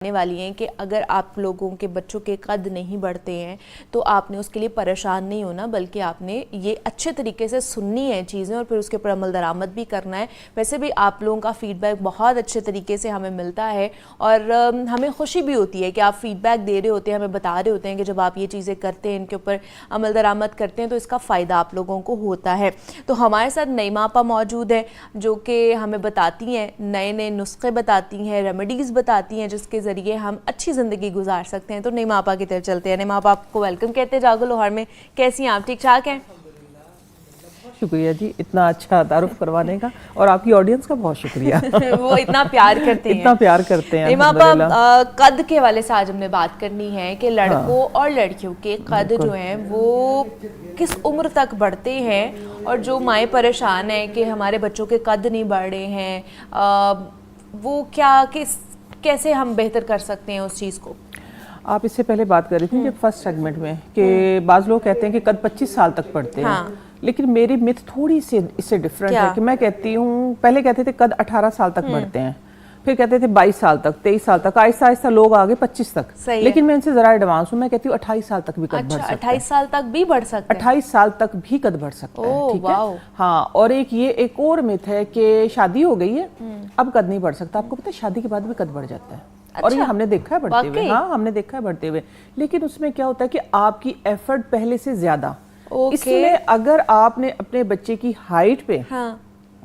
वाली हैं कि अगर आप लोगों के बच्चों के कद नहीं बढ़ते हैं तो आपने उसके लिए परेशान नहीं होना, बल्कि आपने ये अच्छे तरीके से सुननी है चीज़ें और फिर उसके ऊपर अमल दरामद भी करना है। वैसे भी आप लोगों का फ़ीडबैक बहुत अच्छे तरीके से हमें मिलता है और हमें खुशी भी होती है कि आप फ़ीडबैक दे रहे होते हैं, हमें बता रहे होते हैं कि जब आप ये चीज़ें करते हैं, इनके ऊपर अमल दरामद करते हैं तो इसका फ़ायदा आप लोगों को होता है। तो हमारे साथ नईमा आपा मौजूद है जो कि हमें बताती हैं, नए नए नुस्खे बताती हैं, रेमेडीज़ बताती हैं जिसके ज़रिए हम अच्छी ज़िंदगी गुजार सकते हैं। तो नईमा आपा की तरफ चलते हैं। नईमा आपा आपको वेलकम कहते हैं जागो लोहार में। कैसी हैं आप? ठीक ठाक हैं? शुक्रिया जी, इतना अच्छा तारुफ करवाने का, और आपकी ऑडियंस का बहुत शुक्रिया। वो इतना प्यार करते हैं, इतना प्यार करते हैं। नईमा आपा, कद के वाले से आज हमने बात करनी है कि लड़कों और लड़कियों के कद जो हैं वो किस उम्र तक बढ़ते हैं, और जो माएँ परेशान हैं कि हमारे बच्चों के कद नहीं बढ़ रहे हैं, वो कैसे हम बेहतर कर सकते हैं उस चीज़ को? आप इससे पहले बात कर रही थी कि फर्स्ट सेगमेंट में कि बाज़ लोग कहते हैं कि कद 25 साल तक बढ़ते हैं। लेकिन मेरी मिथ थोड़ी सी इससे डिफरेंट है कि मैं कहती हूँ, पहले कहते थे कद 18 साल तक बढ़ते हैं, फिर कहते थे 22 साल तक, 23 साल तक, आहिस्ता आहिस्ता लोग आगे 25 तक। लेकिन मैं इनसे जरा एडवांस हूँ, मैं कहती हूँ 28 साल तक भी कद बढ़ सकता है। 28 साल तक भी बढ़ सकता है? 28 साल तक भी कद बढ़ सकता है। ठीक है, हाँ। और एक और मिथ है कि शादी हो गई है अब कद नहीं बढ़ सकता। आपको पता है शादी के बाद भी कद बढ़ जाता है। अच्छा, और ये हमने देखा है बढ़ते हुए। हाँ, हमने देखा है बढ़ते हुए। लेकिन उसमें क्या होता है कि आपकी एफर्ट पहले से ज्यादा, इसमें अगर आपने अपने बच्चे की हाइट पे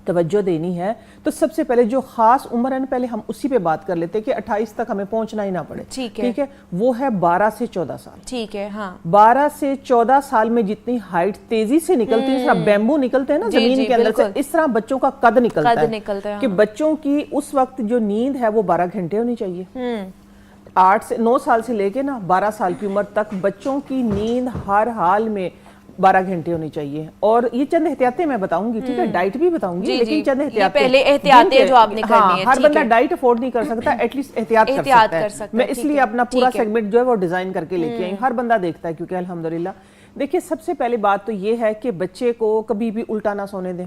तवज्जो देनी है तो सबसे पहले जो खास उम्र है ना, पहले हम उसी पे बात कर लेते हैं कि 28 तक हमें पहुंचना ही ना पड़े। ठीक है, वो है 12 से 14 साल। ठीक है, हाँ। 12 से 14 साल में जितनी हाइट तेजी से निकलती है, जिस तरह बैम्बू निकलते हैं ना जमीन के अंदर से, इस तरह बच्चों का कद निकलता है कि बच्चों की उस वक्त जो नींद है वो 12 घंटे होनी चाहिए। 8 से 9 साल से लेके ना 12 साल की उम्र तक बच्चों की नींद हर हाल में 12 घंटे होनी चाहिए। और ये चंद एहतियातें मैं बताऊंगी, ठीक है, डाइट भी बताऊंगी, लेकिन चंद एहतियातें, पहले एहतियातें जो आपने करनी है। हर बंदा डाइट अफोर्ड नहीं कर सकता, एटलीस्ट एहतियात कर सकता है। मैं इसलिए अपना पूरा सेगमेंट जो है वो डिजाइन करके लेके आई। हर बंदा देखता है क्योंकि अल्हम्दुलिल्लाह। देखिए, सबसे पहली बात तो ये है कि बच्चे को कभी भी उल्टा ना सोने दें।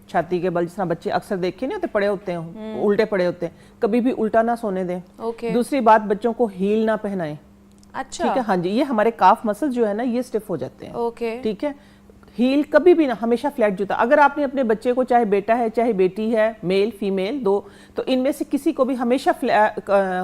छाती के बल, जिस तरह बच्चे अक्सर देखे नहीं होते, पड़े होते हैं, उल्टे पड़े होते हैं, कभी भी उल्टा ना सोने दें। दूसरी बात, बच्चों को हील ना पहनाएं। अच्छा, ठीक है, हाँ जी। ये हमारे काफ मसल्स जो है ना, ये स्टिफ हो जाते हैं। ठीक है, हील कभी भी ना, हमेशा फ्लैट जूता। अगर आपने अपने बच्चे को, चाहे बेटा है चाहे बेटी है, मेल फीमेल दो, तो इनमें से किसी को भी हमेशा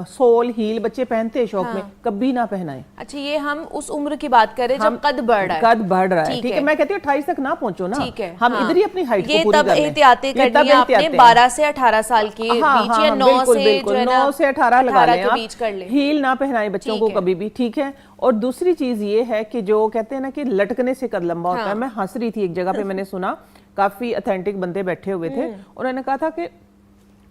सोल हील बच्चे पहनते हैं शौक में, कभी ना पहनाएं। अच्छा, ये हम उस उम्र की बात करें जब कद बढ़ रहा है। कद बढ़ रहा है, ठीक है। मैं कहती हूँ 28 तक ना पहुंचो ना, हम इधर ही अपनी हाइट को पूरी कर लें। एहतियातें करनी है आपने 12 से 18 साल के बीच, या 9 से 18 लगा लें आप, कर ले। हील ना पहनाए बच्चों को कभी भी, ठीक है। और दूसरी चीज ये है कि जो कहते हैं ना कि लटकने से कद लंबा होता है। मैं हंस रही थी एक जगह पे, मैंने सुना, काफी ऑथेंटिक बंदे बैठे हुए थे, उन्होंने कहा था कि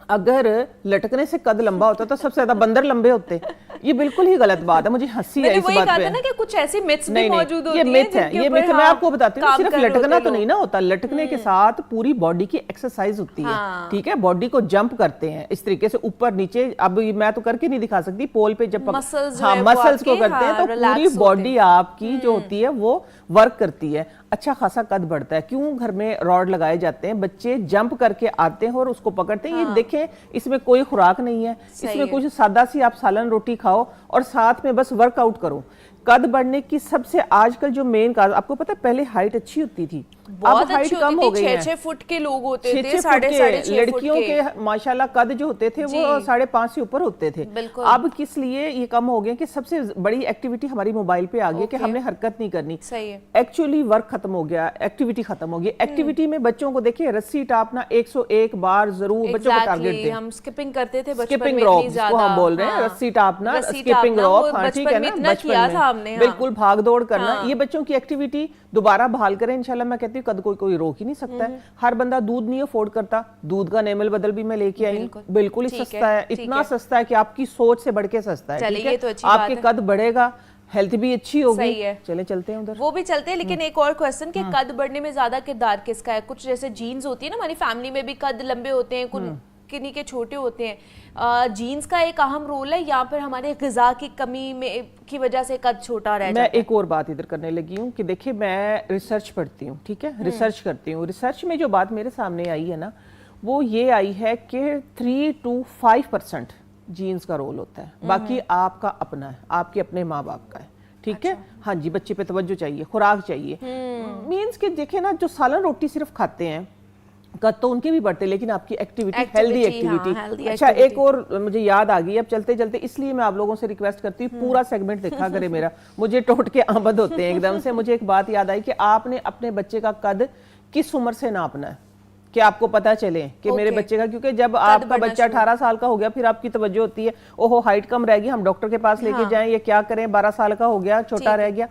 अगर लटकने से कद लंबा होता तो सबसे ज्यादा बंदर लंबे होते। ये बिल्कुल ही गलत बात है, मुझे हंसी है इस बात पे। ना कि कुछ ऐसी मिथ्स भी मौजूद होती हैं। ये मिथ है, ये मिथ मैं आपको बताती हूँ। सिर्फ लटकना तो नहीं ना होता, लटकने के साथ पूरी बॉडी की एक्सरसाइज होती है। ठीक है, बॉडी को जंप करते हैं इस तरीके से, ऊपर नीचे। अब मैं तो करके नहीं दिखा सकती, पोल पे जब मसल्स को करते हैं तो पूरी बॉडी आपकी जो होती है वो वर्क करती है। अच्छा खासा कद बढ़ता है। क्यों? घर में रॉड लगाए जाते हैं, बच्चे जंप करके आते हैं और उसको पकड़ते हैं। ये देखें, इसमें कोई खुराक नहीं है, इसमें कुछ सादा सी आप सालन रोटी खाओ और साथ में बस वर्कआउट करो। कद बढ़ने की सबसे आजकल जो मेन कारण, आपको पता है पहले हाइट अच्छी होती थी, अब हाइट कम हो गई है। 6 फुट के लोग होते थे, 6.5 लड़कियों के माशाल्लाह कद जो होते थे वो 5.5 से ऊपर होते थे। अब किस लिए ये कम हो गए कि सबसे बड़ी एक्टिविटी हमारी मोबाइल पे आ गई कि हमने हरकत नहीं करनी। एक्चुअली वर्क खत्म हो गया, एक्टिविटी खत्म हो गई। एक्टिविटी में बच्चों को देखिए, रस्सी टापना 101 बार जरूर बच्चों को टारगेट दें। हम स्किपिंग करते थे, स्किपिंग रॉप जिसको हम बोल रहे हैं, रस्सी टापना, स्किपिंग रॉप, ठीक है ना, बचपन में बिल्कुल भाग दौड़ करना। ये बच्चों की एक्टिविटी दोबारा बहाल करें इंशाल्लाह। मैं कहती हूँ कद कोई रोक ही नहीं सकता है। हर बंदा दूध नहीं अफोर्ड करता, दूध का नेमल बदल भी मैं लेके आई, बिल्कुल ही सस्ता है, इतना सस्ता है कि आपकी सोच से बढ़ के सस्ता है। ठीक है, आपके कद बढ़ेगा, हेल्थ भी अच्छी होगी। चले चलते हैं उधर, वो भी चलते हैं। लेकिन एक और क्वेश्चन कि कद बढ़ने में ज्यादा किरदार किसका है? कुछ जैसे जीन्स होती है ना, हमारी फैमिली में भी कद लंबे होते हैं, कुछ किन्हीं के छोटे होते हैं। जीन्स का एक अहम रोल है या फिर हमारे ग़िज़ा की कमी में की वजह से कद छोटा रह जाता है? मैं एक और बात इधर करने लगी हूँ कि देखिए, मैं रिसर्च पढ़ती हूँ, ठीक है, रिसर्च करती हूँ। रिसर्च में जो बात मेरे सामने आई है ना, वो ये आई है कि 3 to 5% जीन्स का रोल होता है, बाकी आपका अपना है, आपके अपने माँ बाप का है, ठीक है। हाँ जी, बच्चे पे तवज्जो चाहिए, खुराक चाहिए। मीन्स के देखे ना, जो सालन रोटी सिर्फ खाते हैं कद तो उनके भी बढ़ते, लेकिन आपकी एक्टिविटी हेल्दी एक्टिविटी। अच्छा, एक और मुझे याद आ गई अब चलते चलते, इसलिए मैं आप लोगों से रिक्वेस्ट करती हूँ पूरा सेगमेंट देखा करे मेरा, मुझे टोट के आमद होते हैं एकदम से। मुझे एक बात याद आई कि आपने अपने बच्चे का कद किस उम्र से नापना है कि आपको पता चले कि मेरे बच्चे का, क्योंकि जब आपका बच्चा 18 साल का हो गया फिर आपकी तवज्जो होती है, ओहो हाइट कम रहेगी, हम डॉक्टर के पास लेके जाएं, ये क्या करें, 12 साल का हो गया, छोटा रह गया।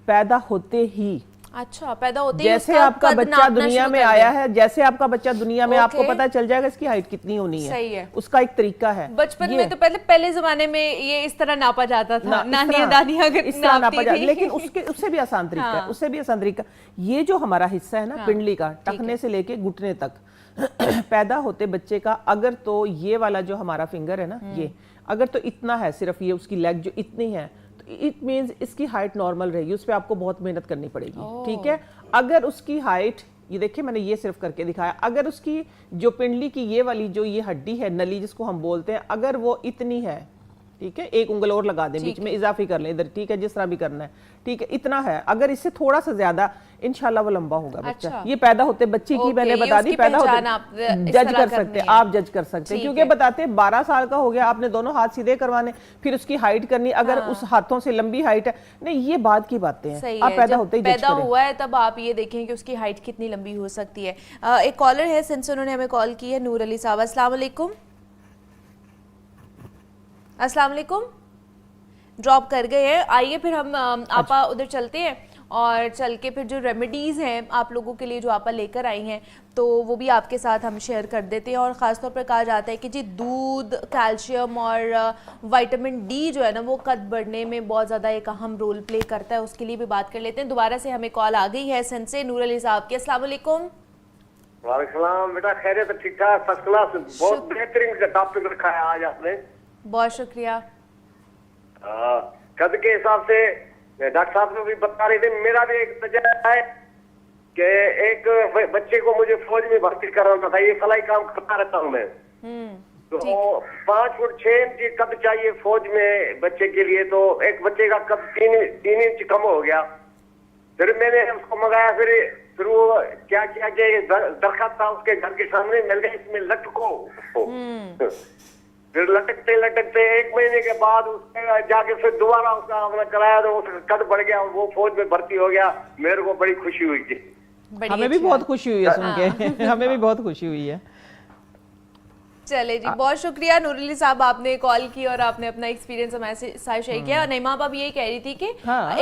पैदा होते ही, अच्छा, पैदा होते ही जैसे आपका बच्चा दुनिया में आया है, जैसे आपका बच्चा दुनिया में, आपको पता चल जाएगा इसकी हाइट कितनी होनी है। सही है। उसका एक तरीका है। बचपन में तो पहले जमाने में ये इस तरह नापा जाता था, नानियां दादियां इस तरह नापा जाता, लेकिन उससे भी आसान तरीका है, उससे भी आसान तरीका। ये जो हमारा हिस्सा है ना पिंडली का, टखने से लेके घुटने तक, पैदा होते बच्चे का अगर तो ये वाला जो हमारा फिंगर है ना, ये अगर तो इतना है, सिर्फ ये उसकी लेग जो इतनी है, इट मीन्स इसकी हाइट नॉर्मल रहेगी, उस पर आपको बहुत मेहनत करनी पड़ेगी, ठीक है। अगर उसकी हाइट, ये देखिए मैंने ये सिर्फ करके दिखाया, अगर उसकी जो पिंडली की ये वाली जो ये हड्डी है, नली जिसको हम बोलते हैं, अगर वो इतनी है, ठीक है, एक उंगल और लगा दें बीच में, इजाफी कर लें इधर, ठीक है, जिस तरह भी करना है, ठीक है, इतना है। अगर इससे थोड़ा सा ज्यादा, इंशाल्लाह वो लंबा होगा बच्चा। अच्छा। ये पैदा होते बच्चे की मैंने बता दी, पैदा होते जज कर सकते हैं, आप जज कर सकते हैं, क्योंकि बताते 12 साल का हो गया, आपने दोनों हाथ सीधे करवाने, फिर उसकी हाइट करनी, अगर उस हाथों से लंबी हाइट है, नहीं, ये बाद की बातें हैं। आप पैदा होते ही पैदा हुआ है तब आप ये देखें कि उसकी हाइट कितनी लंबी हो सकती है। एक कॉलर है सिंस, उन्होंने हमें कॉल की है, नूर अली साहब। अस्सलाम वालेकुम। अस्सलाम वालेकुम। ड्रॉप कर गए हैं, आइए फिर हम आपा उधर चलते हैं और चल के फिर जो रेमेडीज़ हैं आप लोगों के लिए जो आपा लेकर आई हैं तो वो भी आपके साथ हम शेयर कर देते हैं। और ख़ास तौर पर कहा जाता है कि जी दूध, कैल्शियम और विटामिन डी जो है ना वो कद बढ़ने में बहुत ज़्यादा एक अहम रोल प्ले करता है, उसके लिए भी बात कर लेते हैं। दोबारा से हमें कॉल आ गई है सिंध से, नूर अली साहब की। अस्सलाम वालेकुम। वालेकुम सलाम बेटा, खैरियत? ठीक ठाक, फर्स्ट क्लास, बहुत बेहतरीन टॉपिक रखा है आज आपने, बहुत शुक्रिया। कद के हिसाब से डॉक्टर साहब को भी बता रहे थे, मेरा भी एक तजुर्बा है कि एक बच्चे को मुझे फौज में भर्ती कराना था, ये सलाई काम करता रहता हूँ मैं, तो 5 फुट 6 इंच कद चाहिए फौज में बच्चे के लिए, तो एक बच्चे का कद 3 इंच कम हो गया। फिर मैंने उसको मंगाया, फिर वो क्या किया कि दरख्त था उसके घर के सामने मिल गया, इसमें लटको। फिर लटकते लटकते 1 महीने के बाद उसने जाके फिर दोबारा उसका हमने कराया तो उसका कद बढ़ गया और वो फौज में भर्ती हो गया। मेरे को बड़ी खुशी हुई थी। हमें भी बहुत खुशी हुई है सुन के। हमें भी बहुत खुशी हुई है। चले जी, बहुत शुक्रिया नूर अली साहब, आपने कॉल की और आपने अपना एक्सपीरियंस हमारे साथ शेयर किया। और नईमा आप यही कह रही थी कि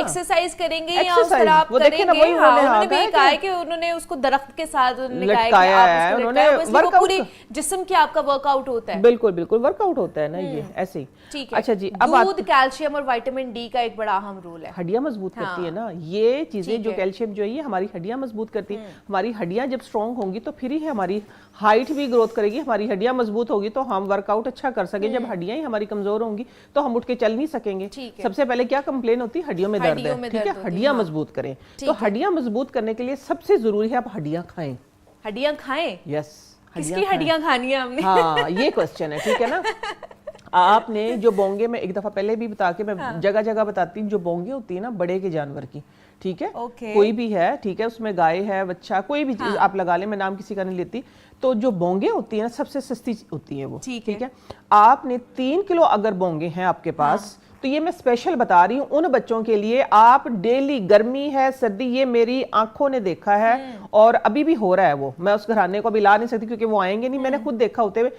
एक्सरसाइज करेंगे या उस तरह आप करेंगे। उन्होंने भी कहा है कि उन्होंने उसको दरख्त के साथ लटकाया है, उन्होंने पूरी जिस्म की आपका वर्कआउट होता है। बिल्कुल बिल्कुल वर्कआउट होता है ना, ये ऐसे ही। ठीक है। अच्छा जी, अब दूध, कैल्शियम और विटामिन डी का एक बड़ा अहम रोल है, हड्डियां मजबूत करती है ना ये चीजें, जो कैल्शियम जो है ये हमारी हड्डियां मजबूत करती है। हमारी हड्डियां जब स्ट्रांग होंगी तो फिर ही हमारी हाइट भी ग्रोथ करेगी, हमारी हड्डियां मजबूत होगी तो हम वर्कआउट अच्छा कर सके। जब हड्डियां ही हमारी कमजोर होंगी तो हम उठ के चल नहीं सकेंगे। सबसे पहले क्या कंप्लेन होती है, हड्डियों में दर्द है, ठीक है, हड्डियां मजबूत करें। तो हड्डियां मजबूत करने के लिए सबसे जरूरी है आप हड्डियां खाएं। हड्डियां खाएं? यस, किसकी हड्डियां खानी है हमने? हाँ, ये क्वेश्चन है, ठीक है ना। आपने जो बोंगे में एक दफा पहले भी बता के मैं जगह जगह बताती हूँ, जो बोंगे होती है ना बड़े के जानवर की, ठीक है, कोई भी है, ठीक है, उसमें गाय है, बच्चा, कोई भी चीज आप लगा ले, मैं नाम किसी का नहीं लेती। तो जो बोंगे होती है ना सबसे सस्ती होती है वो, ठीक है। आपने 3 किलो अगर बोंगे हैं आपके पास, तो ये मैं स्पेशल बता रही हूँ उन बच्चों के लिए, आप डेली, गर्मी है सर्दी, ये मेरी आंखों ने देखा है और अभी भी हो रहा है वो, मैं उस घराने को भी ला नहीं सकती क्योंकि वो आएंगे नहीं, मैंने खुद देखा होते हुए।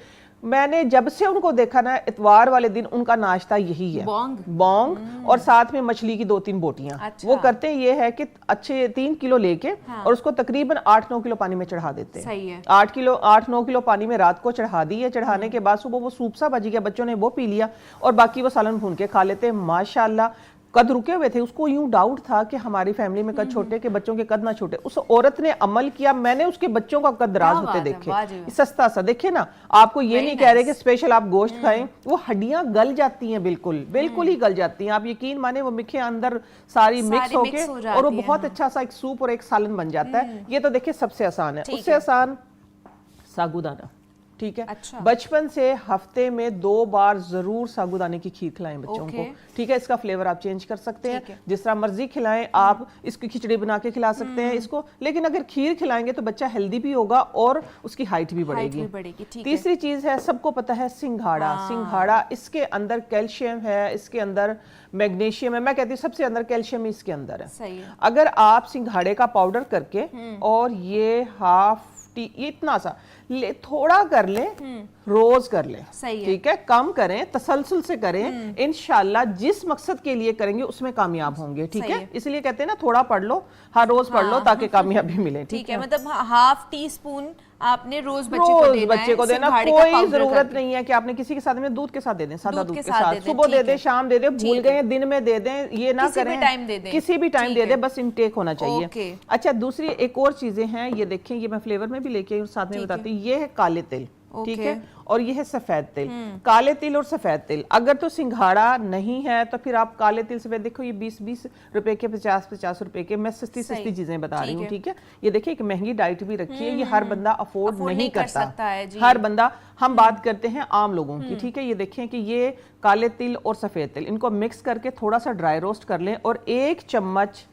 मैंने जब से उनको देखा ना, इतवार वाले दिन उनका नाश्ता यही है, बोंग और साथ में मछली की 2-3 बोटियां। अच्छा। वो करते ये है कि अच्छे 3 किलो लेके और उसको तकरीबन 8-9 किलो पानी में चढ़ा देते हैं। सही है। 8-9 किलो पानी में रात को चढ़ा दी है। चढ़ाने के बाद सुबह वो सूप सा बज गया, बच्चों ने वो पी लिया और बाकी वो सालन भून के खा लेते हैं। माशाल्लाह कद रुके हुए थे, उसको यूं डाउट था कि हमारी फैमिली में कद छोटे के बच्चों के कद ना छोटे। उस औरत ने अमल किया, मैंने उसके बच्चों का कद दराज होते देखे, सस्ता सा देखे ना। आपको ये नहीं कह रहे कि स्पेशल आप गोश्त खाएं, वो हड्डियां गल जाती हैं, बिल्कुल बिल्कुल ही गल जाती हैं। आप यकीन माने वो मिखे अंदर सारी मिक्स होके और वो बहुत अच्छा सा एक सूप और एक सालन बन जाता है। ये तो देखिए सबसे आसान है। उससे आसान सागुदाना, ठीक है। अच्छा। बचपन से हफ्ते में 2 बार जरूर साबूदाने की खीर खिलाएं बच्चों को, ठीक है। इसका फ्लेवर आप चेंज कर सकते हैं, जिस तरह मर्जी खिलाएं आप। इसकी खिचड़ी बना के खिला सकते हैं इसको, लेकिन अगर खीर खिलाएंगे तो बच्चा हेल्दी भी होगा और उसकी हाइट भी बढ़ेगी। तीसरी चीज है, सबको पता है सिंघाड़ा। सिंघाड़ा, इसके अंदर कैल्शियम है, इसके अंदर मैग्नीशियम है। मैं कहती हूँ सबसे अंदर कैल्शियम इसके अंदर है। सही है। अगर आप सिंघाड़े का पाउडर करके और ये हाफ टी, इतना सा ले, थोड़ा कर ले, रोज कर ले, ठीक है। कम करें, तसलसल से करें, इंशाल्लाह जिस मकसद के लिए करेंगे उसमें कामयाब होंगे, ठीक है। इसलिए कहते हैं ना, थोड़ा पढ़ लो, हर रोज पढ़ लो ताकि कामयाबी मिले, ठीक है। मतलब हाफ टी स्पून आपने रोज बच्चे को देना। कोई जरूरत नहीं है कि आपने किसी के साथ में दूध के साथ दे दें, सादा दूध के साथ, सुबह दे दें, शाम दे दें, भूल गए दिन में दे दें, ये ना करें, किसी भी टाइम दे दें, बस इनटेक होना चाहिए। अच्छा, दूसरी एक और चीजें हैं, ये देखें, ये मैं फ्लेवर में भी लेके आई हूँ, साथ में बताती हूँ। ये है काले तिल, ठीक है, और ये है सफेद तिल। काले तिल और सफेद तिल, अगर तो सिंघाड़ा नहीं है तो फिर आप काले तिल सफेद, देखो ये 20-20 रुपए के, 50-50 रुपए के, मैं सस्ती चीजें बता रही हूँ, ठीक है। ये देखिए एक महंगी डाइट भी रखी है, ये हर बंदा अफोर्ड नहीं कर सकता है, हर बंदा। हम बात करते हैं आम लोगों की, ठीक है। ये देखें कि ये काले तिल और सफेद तिल, इनको मिक्स करके थोड़ा सा ड्राई रोस्ट कर लें, और 1 चम्मच,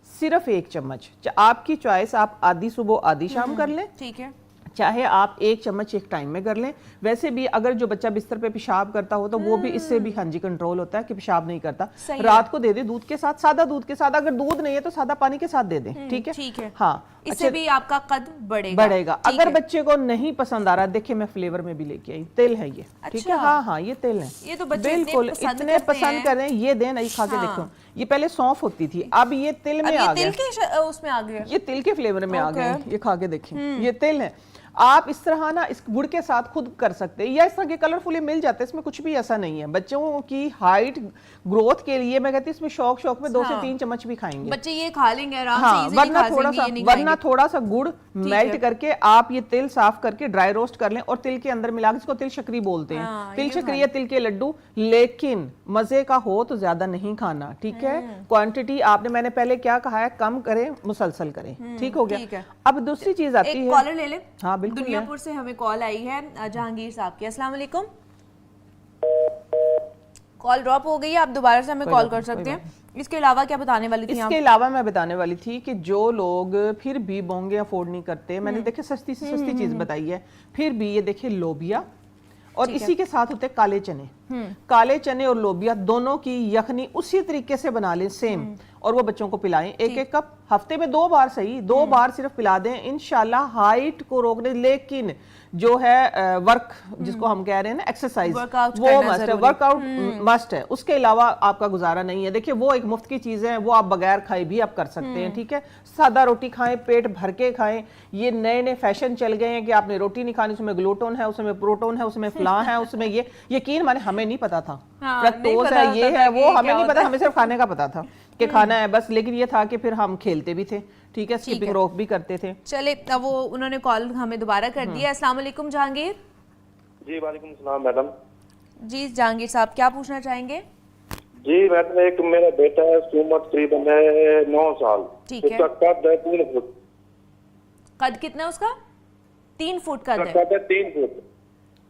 सिर्फ 1 चम्मच, आपकी चॉइस, आप आधी सुबह आधी शाम कर लें, ठीक है। चाहे आप 1 चम्मच एक टाइम में कर लें। वैसे भी अगर जो बच्चा बिस्तर पे पेशाब करता हो तो वो भी इससे भी हाँ जी कंट्रोल होता है कि पेशाब नहीं करता। रात को दे दे दूध के साथ, सादा दूध के साथ, अगर दूध नहीं है तो सादा पानी के साथ दे दें, ठीक है, ठीक है। हाँ, इससे भी आपका कद बढ़ेगा। अगर बच्चे को नहीं पसंद आ रहा, देखिए मैं फ्लेवर में भी लेके आई, तिल है ये, ठीक है। हाँ, ये तिल है, ये तो बच्चे बिल्कुल इतने पसंद कर रहे हैं। ये दें, नहीं खा के देखो, ये पहले सौंफ होती थी, अब ये तिल में आ गया, उसमें आ गया, ये तिल के फ्लेवर में आ गए। ये खा के देखें, ये तिल है। आप इस तरह ना इस गुड़ के साथ खुद कर सकते हैं, या इस तरह के कलरफुली मिल जाते हैं, इसमें कुछ भी ऐसा नहीं है। बच्चों की हाइट ग्रोथ के लिए मैं कहती हूँ इसमें शौक में 2 से 3 चम्मच भी खाएंगे बच्चे, ये खा लेंगे आराम से। वरना थोड़ा सा गुड़ मेल्ट करके आप ये तिल साफ करके ड्राई रोस्ट कर लें और तिल के अंदर मिला, इसको तिल शक्री बोलते हैं, तिल शक्री या तिल के लड्डू। लेकिन मजे का हो तो ज्यादा नहीं खाना, ठीक है। क्वांटिटी आपने, मैंने पहले क्या कहा है, कम करें, मुसलसल करें, ठीक हो गया। अब दूसरी चीज आती है, कॉलर ले ले। हाँ बिल्कुल, दुनियापुर से हमें कॉल आई है जहांगीर साहब की। अस्सलाम वालेकुम। कॉल ड्रॉप हो गई है, आप दोबारा से हमें कॉल कर सकते हैं। इसके अलावा क्या बताने वाली थी? इसके अलावा मैं बताने वाली थी कि जो लोग फिर भी बोंगे अफोर्ड नहीं करते, मैंने देखे सस्ती से सस्ती चीज बताई है, फिर भी ये देखिए लोबिया, और इसी के साथ होते काले चने। काले चने और लोबिया दोनों की यखनी उसी तरीके से बना लें, सेम, और वो बच्चों को पिलाएं 1-1 कप, हफ्ते में 2 बार सही, 2 बार सिर्फ पिला दें, इंशाल्लाह हाइट को रोकने। लेकिन जो है वर्क जिसको हम कह रहे हैं ना, एक्सरसाइज, वो मस्ट है, वर्कआउट मस्ट है, उसके अलावा आपका गुजारा नहीं है। देखिए वो एक मुफ्त की चीज है, वो आप बगैर खाए भी आप कर सकते हैं, ठीक है। सादा रोटी खाएं, पेट भर के खाएं। ये नए नए फैशन चल गए हैं कि आपने रोटी नहीं खानी, उसमें ग्लूटोन है, उसमें प्रोटोन है, उसमें फलां है, उसमें ये, यकीन माने हमें नहीं पता था, फ्रक्टोज है, ये है, वो हमें नहीं पता, हमें सिर्फ खाने का पता था कि खाना है बस। लेकिन ये था कि फिर हम खेलते भी थे, ठीक है, स्किपिंग रोप भी करते थे। चले, अब वो उन्होंने कॉल हमें दोबारा कर दिया। अस्सलाम वालेकुम जहांगीर। जी वालेकुम सलाम मैडम। जी जहांगीर साहब, क्या पूछना चाहेंगे? जी मैडम, एक मेरा बेटा है, उम्र तकरीबन है 9 साल, उसका कद है 3 फुट। कद कितना है उसका? 3 फुट कद है। 3 फुट।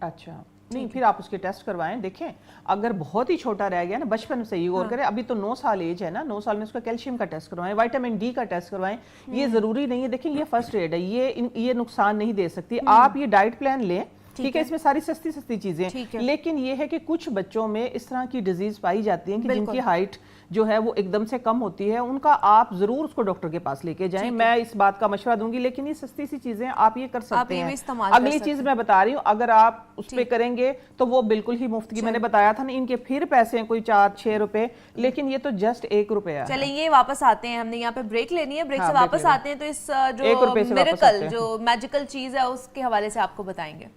अच्छा, नहीं फिर आप उसके टेस्ट करवाएं, देखें अगर बहुत ही छोटा रह गया ना, बचपन से ही गौर करें, अभी तो 9 साल एज है ना, 9 साल में उसका कैल्शियम का टेस्ट करवाएं, विटामिन डी का टेस्ट करवाएं। ये जरूरी नहीं है, देखें ये फर्स्ट एड है, ये नुकसान नहीं दे सकती। आप ये डाइट प्लान लें, ठीक है, इसमें सारी सस्ती सस्ती चीजें, लेकिन ये है कि कुछ बच्चों में इस तरह की डिजीज पाई जाती है कि जिनकी हाइट जो है वो एकदम से कम होती है, उनका आप जरूर उसको डॉक्टर के पास लेके जाएं। मैं इस बात का मशवरा दूंगी, लेकिन ये सस्ती सी चीजें आप ये कर सकते हैं। अगली चीज मैं बता रही हूँ, अगर आप उस पे करेंगे तो वो बिल्कुल ही मुफ्त की, मैंने बताया था ना, इनके फिर पैसे हैं कोई 4-6 रुपए, लेकिन ये तो जस्ट 1 रुपया। चले ये वापस आते हैं, हमने यहाँ पे ब्रेक लेनी है, ब्रेक से वापस आते हैं तो इस जो मिरेकल, जो मैजिकल चीज है उसके हवाले से आपको बताएंगे।